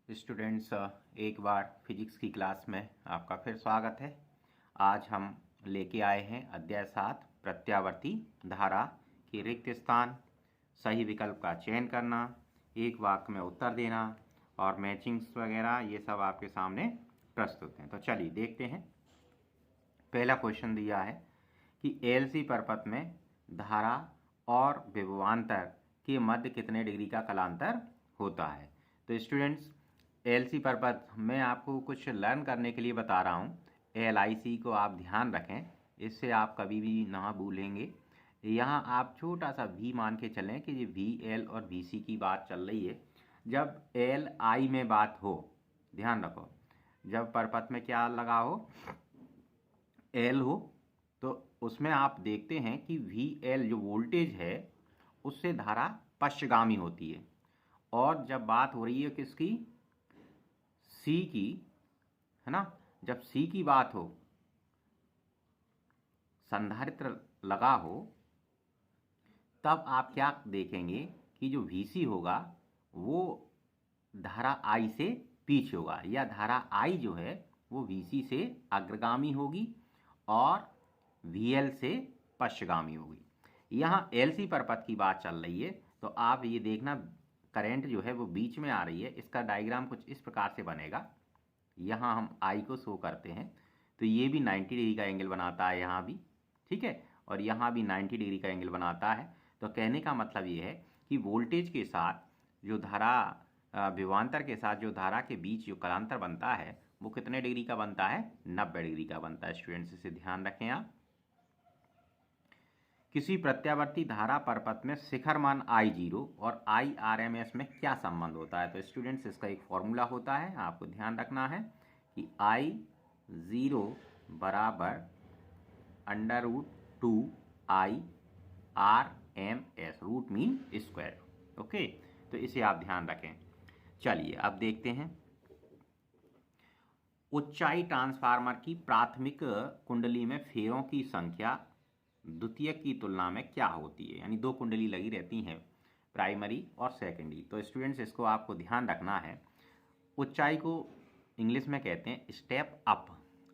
Students, एक बार physics की class में आपका फिर स्वागत है। आज हम लेके आए हैं अध्याय 7 प्रत्यावर्ती धारा की रिक्त स्थान, सही विकल्प का चयन करना, एक वाक्य में उत्तर देना और मैचिंग्स वगैरह ये सब आपके सामने प्रस्तुत हैं। तो चलिए देखते हैं। पहला क्वेश्चन दिया है कि एलसी परपथ में धारा और विभवांतर के मध्य कितने डिग्री का कलांतर होता है। तो स्टूडेंट्स, एलसी परपथ में आपको कुछ लर्न करने के लिए बता रहा हूँ। एलआईसी को आप ध्यान रखें, इससे आप कभी भी ना भूलेंगे। यहाँ आप छोटा सा वी मान के चलें कि ये वी एल और वी सी की बात चल रही है। जब एल आई में बात हो, ध्यान रखो, जब परपथ में क्या लगा हो, एल हो, तो उसमें आप देखते हैं कि वी एल जो वोल्टेज है उससे धारा पश्चगामी होती है। और जब बात हो रही है किसकी, सी की, है ना, जब सी की बात हो, संधारित्र लगा हो, तब आप क्या देखेंगे कि जो वीसी होगा वो धारा आई से पीछे होगा, या धारा आई जो है वो वीसी से अग्रगामी होगी और वीएल से पश्चगामी होगी। यहाँ एलसी परपथ की बात चल रही है, तो आप ये देखना करंट जो है वो बीच में आ रही है। इसका डायग्राम कुछ इस प्रकार से बनेगा। यहाँ हम आई को शो करते हैं, तो ये भी 90 डिग्री का एंगल बनाता है यहाँ भी, ठीक है, और यहाँ भी 90 डिग्री का एंगल बनाता है। तो कहने का मतलब ये है कि वोल्टेज के साथ जो धारा, विभवांतर के साथ जो धारा के बीच जो कलांतर बनता है वो कितने डिग्री का बनता है, 90 डिग्री का बनता है। स्टूडेंट्स, इसे ध्यान रखें आप। किसी प्रत्यावर्ती धारा परपथ में शिखर मान I0 और IRMS में क्या संबंध होता है। तो स्टूडेंट्स, इसका एक फॉर्मूला होता है, आपको ध्यान रखना है कि I0 बराबर √2 IRMS, root mean square. Okay, तो इसे आप ध्यान रखें। चलिए अब देखते हैं। ऊंचाई ट्रांसफार्मर की प्राथमिक कुंडली में फेरों की संख्या द्वितीयक की तुलना में क्या होती है। यानी दो कुंडली लगी रहती हैं, प्राइमरी और सेकेंडरी। तो स्टूडेंट्स, इसको आपको ध्यान रखना है। ऊंचाई को इंग्लिश में कहते हैं स्टेप अप।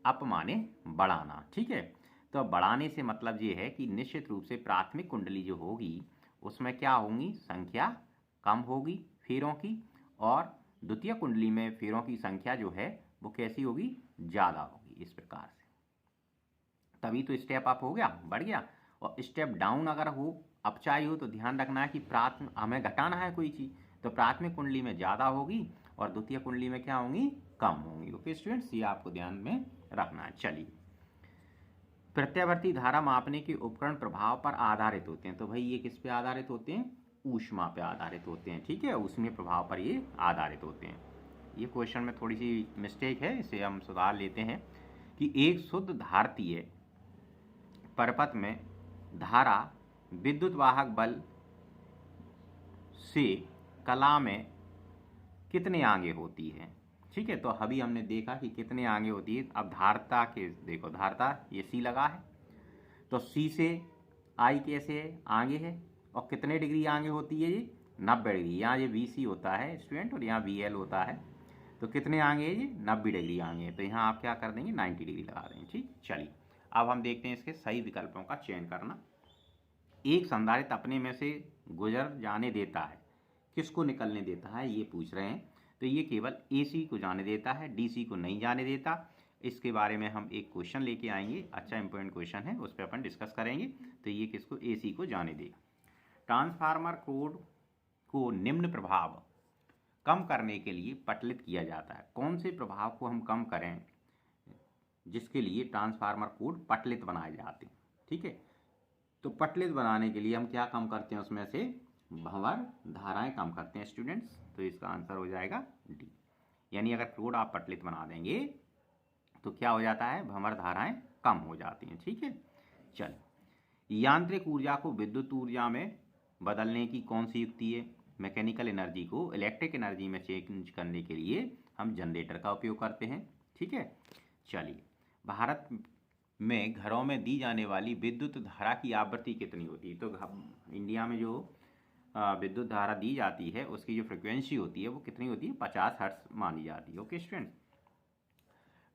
अप माने बढ़ाना, ठीक है। तो बढ़ाने से मतलब ये है कि निश्चित रूप से प्राथमिक कुंडली जो होगी उसमें क्या होंगी, संख्या कम होगी फेरों की, और द्वितीय कुंडली में फेरों की संख्या जो है वो कैसी होगी, ज़्यादा होगी। इस प्रकार से तभी तो स्टेप अप हो गया, बढ़ गया। और स्टेप डाउन अगर हो, अपचाई हो, तो ध्यान रखना है कि प्राथमिक हमें घटाना है कोई चीज़, तो प्राथमिक कुंडली में ज़्यादा होगी और द्वितीय कुंडली में क्या होंगी, कम होंगी। ओके स्टूडेंट्स, ये आपको ध्यान में रखना है। चलिए, प्रत्यावर्ती धारा मापने के उपकरण प्रभाव पर आधारित होते हैं। तो भाई ये किस पे आधारित होते हैं, ऊष्मा पे आधारित होते हैं, ठीक है, ऊष्मीय प्रभाव पर ये आधारित होते हैं। ये क्वेश्चन में थोड़ी सी मिस्टेक है, इसे हम सुधार लेते हैं कि एक शुद्ध धारतीय परपथ में धारा विद्युत वाहक बल से कला में कितने आगे होती है, ठीक है। तो अभी हमने देखा कि कितने आगे होती है। अब धारता के देखो, धारता ये सी लगा है, तो सी से आई कैसे आगे है और कितने डिग्री आगे होती है, ये 90 डिग्री। यहाँ ये वी सी होता है स्टूडेंट और यहाँ वी एल होता है, तो कितने आगे है, ये 90 डिग्री आगे है। तो यहाँ आप क्या कर देंगे, 90 डिग्री लगा देंगे, ठीक। चलिए अब हम देखते हैं इसके सही विकल्पों का चयन करना। एक संधारित्र अपने में से गुजर जाने देता है, किसको निकलने देता है ये पूछ रहे हैं। तो ये केवल एसी को जाने देता है, डीसी को नहीं जाने देता। इसके बारे में हम एक क्वेश्चन लेके आएंगे, अच्छा इंपॉर्टेंट क्वेश्चन है, उस पर अपन डिस्कस करेंगे। तो ये किसको, एसी को जाने देगा। ट्रांसफार्मर कोड को निम्न प्रभाव कम करने के लिए पटलित किया जाता है। कौन से प्रभाव को हम कम करें जिसके लिए ट्रांसफार्मर कोड पटलित बनाए जाते हैं, ठीक है। तो पटलित बनाने के लिए हम क्या कम करते हैं, उसमें से भंवर धाराएं कम करते हैं स्टूडेंट्स। तो इसका आंसर हो जाएगा डी। यानी अगर कोड आप पटलित बना देंगे तो क्या हो जाता है, भंवर धाराएं कम हो जाती हैं, ठीक है। चलो, यांत्रिक ऊर्जा को विद्युत ऊर्जा में बदलने की कौन सी युक्ति है। मैकेनिकल एनर्जी को इलेक्ट्रिक एनर्जी में चेंज करने के लिए हम जनरेटर का उपयोग करते हैं, ठीक है। चलिए, भारत में घरों में दी जाने वाली विद्युत धारा की आवृत्ति कितनी होती है। तो इंडिया में जो विद्युत धारा दी जाती है उसकी जो फ्रिक्वेंसी होती है वो कितनी होती है, 50 हर्ट्ज मानी जाती है। ओके स्टूडेंट,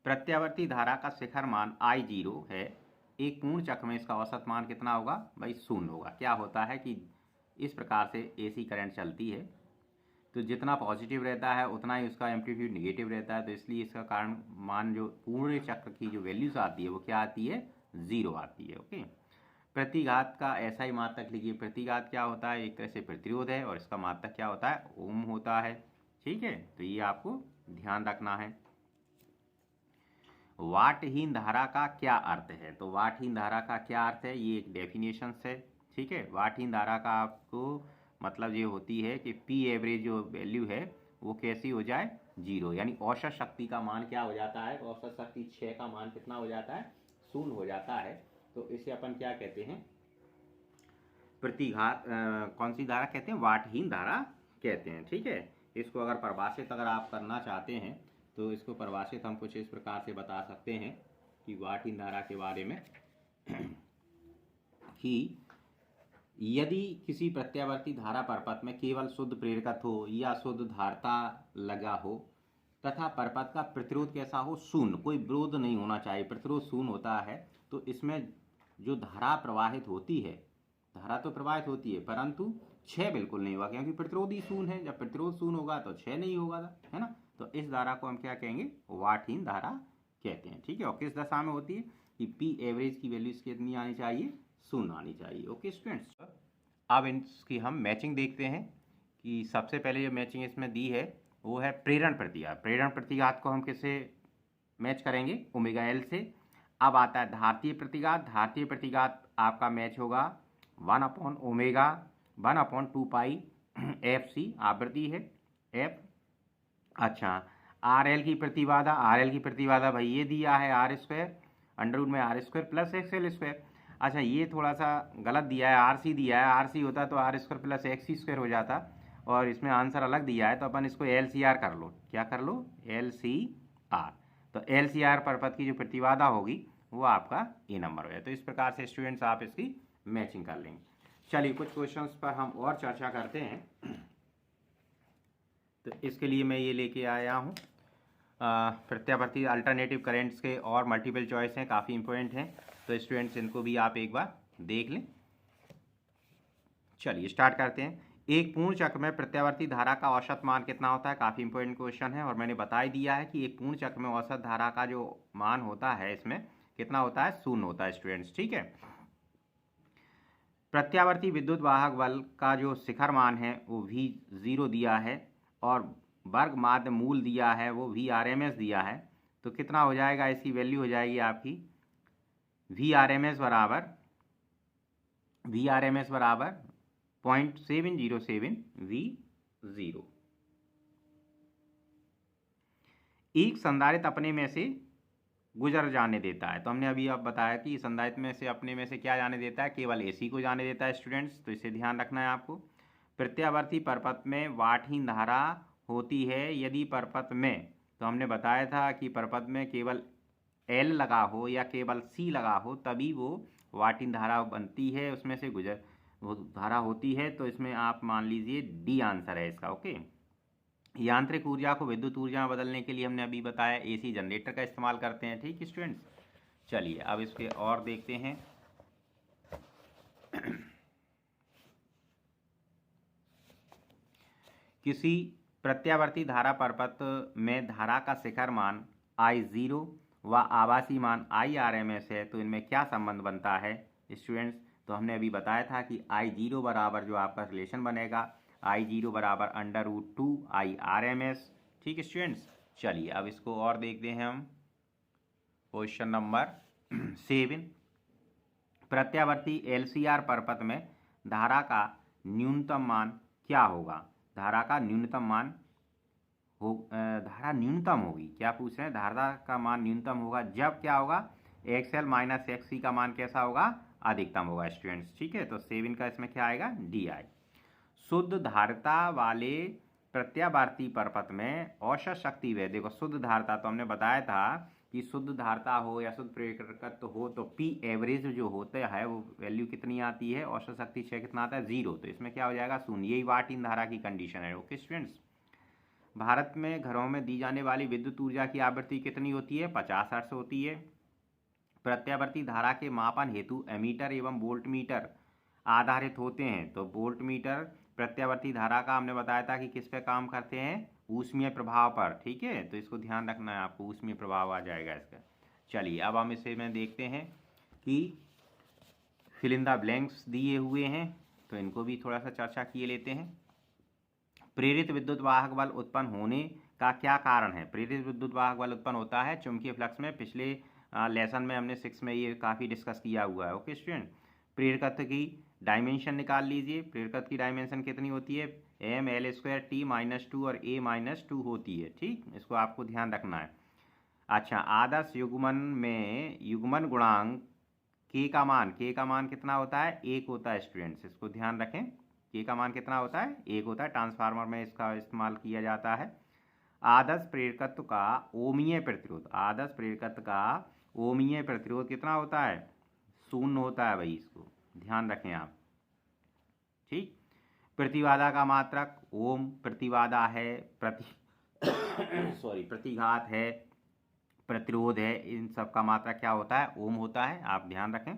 प्रत्यावर्ती धारा का शिखर मान I0 है, एक पूर्ण चक्र में इसका औसत मान कितना होगा भाई, 0 होगा। क्या होता है कि इस प्रकार से AC करंट चलती है तो जितना पॉजिटिव रहता है उतना ही उसका एम्पलीट्यूड निगेटिव रहता है, तो इसलिए इसका कारण मान जो पूर्ण चक्र की जो वैल्यूज आती है वो क्या आती है, 0 आती है। ओके, प्रतिघात का ऐसा ही मात्रक लिखिए। प्रतिघात क्या होता है, एक तरह से प्रतिरोध है और इसका मात्रक क्या होता है, ओम होता है। ठीक है, तो ये आपको ध्यान रखना है। वाटहीन धारा का क्या अर्थ है, तो वाटहीन धारा का क्या अर्थ है, ये एक डेफिनेशन है। ठीक है, वाटहीन धारा का आपको मतलब ये होती है कि पी एवरेज जो वैल्यू है वो कैसी हो जाए, 0, यानी औसत शक्ति का मान क्या हो जाता है, औसत शक्ति 6 का मान कितना हो जाता है, 0 हो जाता है। तो इसे अपन क्या कहते हैं, प्रतिघात कौन सी धारा कहते हैं, वाटहीन धारा कहते हैं। ठीक है, इसको अगर परिभाषित अगर आप करना चाहते हैं तो इसको परिभाषित हम कुछ इस प्रकार से बता सकते हैं कि वाटहीन धारा के बारे में कि यदि किसी प्रत्यावर्ती धारा परपथ में केवल शुद्ध प्रेरकत्व हो या शुद्ध धारता लगा हो तथा परपथ का प्रतिरोध कैसा हो, शून्य, कोई विरोध नहीं होना चाहिए, प्रतिरोध शून्य होता है, तो इसमें जो धारा प्रवाहित होती है, धारा तो प्रवाहित होती है परंतु क्षय बिल्कुल नहीं होगा, क्योंकि प्रतिरोध ही शून्य है। जब प्रतिरोध शून्य होगा तो क्षय नहीं होगा, है ना। तो इस धारा को हम क्या कहेंगे, वाटहीन धारा कहते हैं। ठीक है, और किस दशा में होती है कि पी एवरेज की वैल्यू कितनी आनी चाहिए, 0 आनी चाहिए। ओके स्टूडेंट्स, अब इसकी हम मैचिंग देखते हैं कि सबसे पहले जो मैचिंग इसमें दी है वो है प्रेरण प्रतिघात। प्रेरण प्रतिघात को हम किससे मैच करेंगे, ओमेगा एल से। अब आता है धारतीय प्रतिघात। धारतीय प्रतिघात आपका मैच होगा 1/ओमेगा 1/2 पाई FC, आवृत्ति है F। अच्छा, RL की प्रतिबाधा, RL की प्रतिबाधा भाई ये दिया है R² अंडर में R² प्लस XL²। अच्छा, ये थोड़ा सा गलत दिया है, RC दिया है, RC होता तो R² प्लस XC² हो जाता, और इसमें आंसर अलग दिया है तो अपन इसको LCR कर लो। क्या कर लो, LCR। तो LCR परपथ की जो प्रतिबाधा होगी वो आपका ये नंबर है। तो इस प्रकार से स्टूडेंट्स आप इसकी मैचिंग कर लेंगे। चलिए कुछ क्वेश्चंस पर हम और चर्चा करते हैं। तो इसके लिए मैं ये लेके आया हूँ प्रत्यावर्ती अल्टरनेटिव करेंट्स के और मल्टीपल चॉइस हैं, काफ़ी इंपॉर्टेंट हैं, तो स्टूडेंट्स इनको भी आप एक बार देख लें। चलिए स्टार्ट करते हैं। एक पूर्ण चक्र में प्रत्यावर्ती धारा का औसत मान कितना होता है, काफ़ी इंपॉर्टेंट क्वेश्चन है, और मैंने बता ही दिया है कि एक पूर्ण चक्र में औसत धारा का जो मान होता है इसमें कितना होता है, 0 होता है स्टूडेंट्स। ठीक है, प्रत्यावर्ती विद्युत वाहक बल का जो शिखर मान है वो V0 दिया है और वर्ग माध्य मूल दिया है वो VRMS दिया है। तो कितना हो जाएगा, इसकी वैल्यू हो जाएगी आपकी VRMS बराबर 0.707 V0। एक संधारित्र अपने में से गुजर जाने देता है, तो हमने अभी अब बताया कि संधारित्र में से अपने में से क्या जाने देता है, केवल AC को जाने देता है स्टूडेंट्स, तो इसे ध्यान रखना है आपको। प्रत्यावर्ती परपथ में वाटहीन धारा होती है यदि परपथ में, तो हमने बताया था कि परपथ में केवल L लगा हो या केवल C लगा हो तभी वो वाटहीन धारा बनती है, उसमें से गुजर वो धारा होती है। तो इसमें आप मान लीजिए D आंसर है इसका। ओके, यांत्रिक ऊर्जा को विद्युत ऊर्जा में बदलने के लिए हमने अभी बताया AC जनरेटर का इस्तेमाल करते हैं। ठीक स्टूडेंट्स, चलिए अब इसके और देखते हैं। किसी प्रत्यावर्ती धारा परपथ में धारा का शिखर मान I0 व आभासी मान IRMS है, तो इनमें क्या संबंध बनता है स्टूडेंट्स। तो हमने अभी बताया था कि I0 बराबर जो आपका रिलेशन बनेगा I0 बराबर √2 IRMS। ठीक स्टूडेंट्स, चलिए अब इसको और देखते हैं हम। क्वेश्चन नंबर 7, प्रत्यावर्ती LCR परपथ में धारा का न्यूनतम मान क्या होगा। धारा का न्यूनतम मान धारा न्यूनतम होगी, क्या पूछ रहे हैं, धारा का मान न्यूनतम होगा जब क्या होगा, XL माइनस XC का मान कैसा होगा, अधिकतम होगा स्टूडेंट्स। ठीक है, तो 7 का इसमें क्या आएगा, DI। शुद्ध धारिता वाले प्रत्यावर्ती परपथ में औसत शक्ति वह, देखो शुद्ध धारिता तो हमने बताया था कि शुद्ध धारता हो या शुद्ध प्रेरकत्व हो तो पी एवरेज जो होता है वो वैल्यू कितनी आती है, औसत शक्ति क्षय कितना आता है, 0। तो इसमें क्या हो जाएगा, शून्य। यही वाट इन धारा की कंडीशन है। ओके स्टूडेंट्स, भारत में घरों में दी जाने वाली विद्युत ऊर्जा की आवृत्ति कितनी होती है, 50 हर्ट्ज होती है। प्रत्यावर्ती धारा के मापन हेतु एमीटर एवं वोल्ट मीटर आधारित होते हैं। तो वोल्ट मीटर प्रत्यावर्ती धारा का हमने बताया था कि किस पे काम करते हैं, ऊष्मीय प्रभाव पर। ठीक है, तो इसको ध्यान रखना है आपको, ऊष्मीय प्रभाव आ जाएगा इसका। चलिए अब हम इसे में देखते हैं कि फिल इन द ब्लैंक्स दिए हुए हैं, तो इनको भी थोड़ा सा चर्चा किए लेते हैं। प्रेरित विद्युत वाहक बल उत्पन्न होने का क्या कारण है। प्रेरित विद्युत वाहक बल उत्पन्न होता है चुंबकीय फ्लक्स में। पिछले लेसन में हमने 6 में ये काफ़ी डिस्कस किया हुआ है। ओके स्टूडेंट, प्रेरकत्व की डायमेंशन निकाल लीजिए। प्रेरकत्व की डायमेंशन कितनी होती है, M L square T minus 2 और ए माइनस 2 होती है। ठीक, इसको आपको ध्यान रखना है। अच्छा, आदर्श युग्मन में युग्मन गुणांक के का मान कितना होता है, 1 होता है स्टूडेंट्स। इसको ध्यान रखें, के का मान कितना होता है, 1 होता है। ट्रांसफार्मर में इसका इस्तेमाल किया जाता है। आदर्श प्रेरकत्व का ओमीय प्रतिरोध, आदर्श प्रेरकत्व का ओमीय प्रतिरोध कितना होता है, 0 होता है भाई, इसको ध्यान रखें आप। ठीक, प्रतिबाधा का मात्रक ओम, प्रतिबाधा है, प्रतिघात है, प्रतिरोध है, इन सब का मात्रा क्या होता है, ओम होता है, आप ध्यान रखें।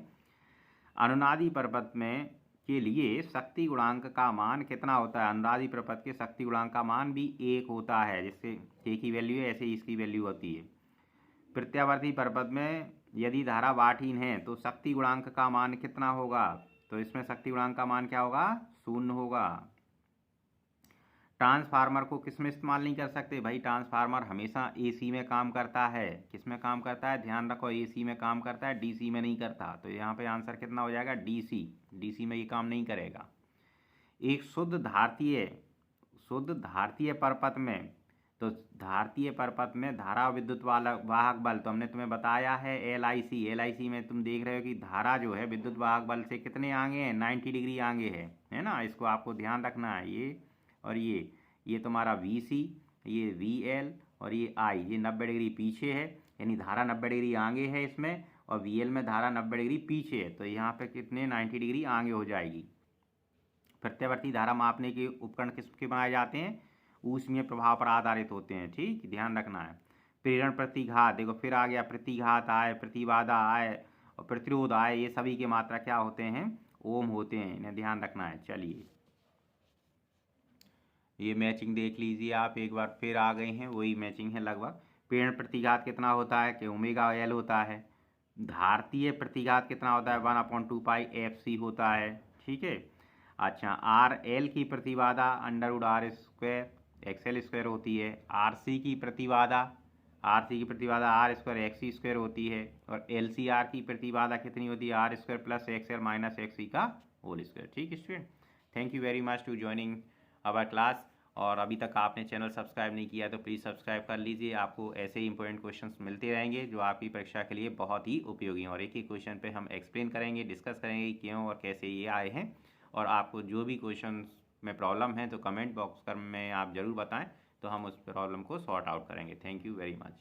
अनुनादी परपथ में के लिए शक्ति गुणांक का मान कितना होता है, अनुनादी परपथ के शक्ति गुणांक का मान भी 1 होता है। जिससे के की वैल्यू है ऐसे ही इसकी वैल्यू होती है। प्रत्यावर्ती परपथ में यदि धारा वाटहीन है तो शक्ति गुणांक का मान कितना होगा, तो इसमें शक्ति गुणांक का मान क्या होगा, 0 होगा। ट्रांसफार्मर को किस में इस्तेमाल नहीं कर सकते भाई, ट्रांसफार्मर हमेशा एसी में काम करता है। किस में काम करता है, ध्यान रखो, एसी में काम करता है, डीसी में नहीं करता। तो यहाँ पे आंसर कितना हो जाएगा, डीसी। डीसी में ये काम नहीं करेगा। एक शुद्ध धारतीय परपथ में, तो धारतीय परपथ में धारा विद्युत वाहक बल, तो हमने तुम्हें बताया है LIC। LIC में तुम देख रहे हो कि धारा जो है विद्युत वाहक बल से कितने आगे है, 90 डिग्री आगे है ना। इसको आपको ध्यान रखना है। ये और ये तुम्हारा VC, ये VL और ये I, ये 90 डिग्री पीछे है, यानी धारा 90 डिग्री आगे है इसमें, और VL में धारा 90 डिग्री पीछे है। तो यहाँ पे कितने 90 डिग्री आगे हो जाएगी। प्रत्यावर्ती धारा मापने के उपकरण किसके बनाए जाते हैं, ऊष्मीय प्रभाव पर आधारित होते हैं। ठीक, ध्यान रखना है। प्रेरण प्रतिघात, देखो फिर आ गया, प्रतिघात आए, प्रतिबाधा आए और प्रतिरोध आए, ये सभी की मात्रा क्या होते हैं, ओम होते हैं, इन्हें ध्यान रखना है। चलिए ये मैचिंग देख लीजिए आप एक बार, फिर आ गए हैं, वही मैचिंग है लगभग। प्रेरण प्रतिघात कितना होता है कि ओमेगा एल होता है। धारतीय प्रतिघात कितना होता है, 1/2 पाई FC होता है। ठीक है। अच्छा, RL की प्रतिबाधा √R² XL² होती है। RC की प्रतिबाधा R² XC² होती है। और LCR की प्रतिबाधा कितनी होती है, R² + XL - XC का होल स्क्वायर। ठीक है student, thank you very much to joining our class. और अभी तक आपने चैनल सब्सक्राइब नहीं किया तो प्लीज़ सब्सक्राइब कर लीजिए। आपको ऐसे ही इंपॉर्टेंट क्वेश्चंस मिलते रहेंगे जो आपकी परीक्षा के लिए बहुत ही उपयोगी हैं। और एक ही क्वेश्चन पे हम एक्सप्लेन करेंगे, डिस्कस करेंगे क्यों और कैसे ये आए हैं। और आपको जो भी क्वेश्चन में प्रॉब्लम है तो कमेंट बॉक्स में आप ज़रूर बताएं, तो हम उस प्रॉब्लम को सॉर्ट आउट करेंगे। Thank you very much.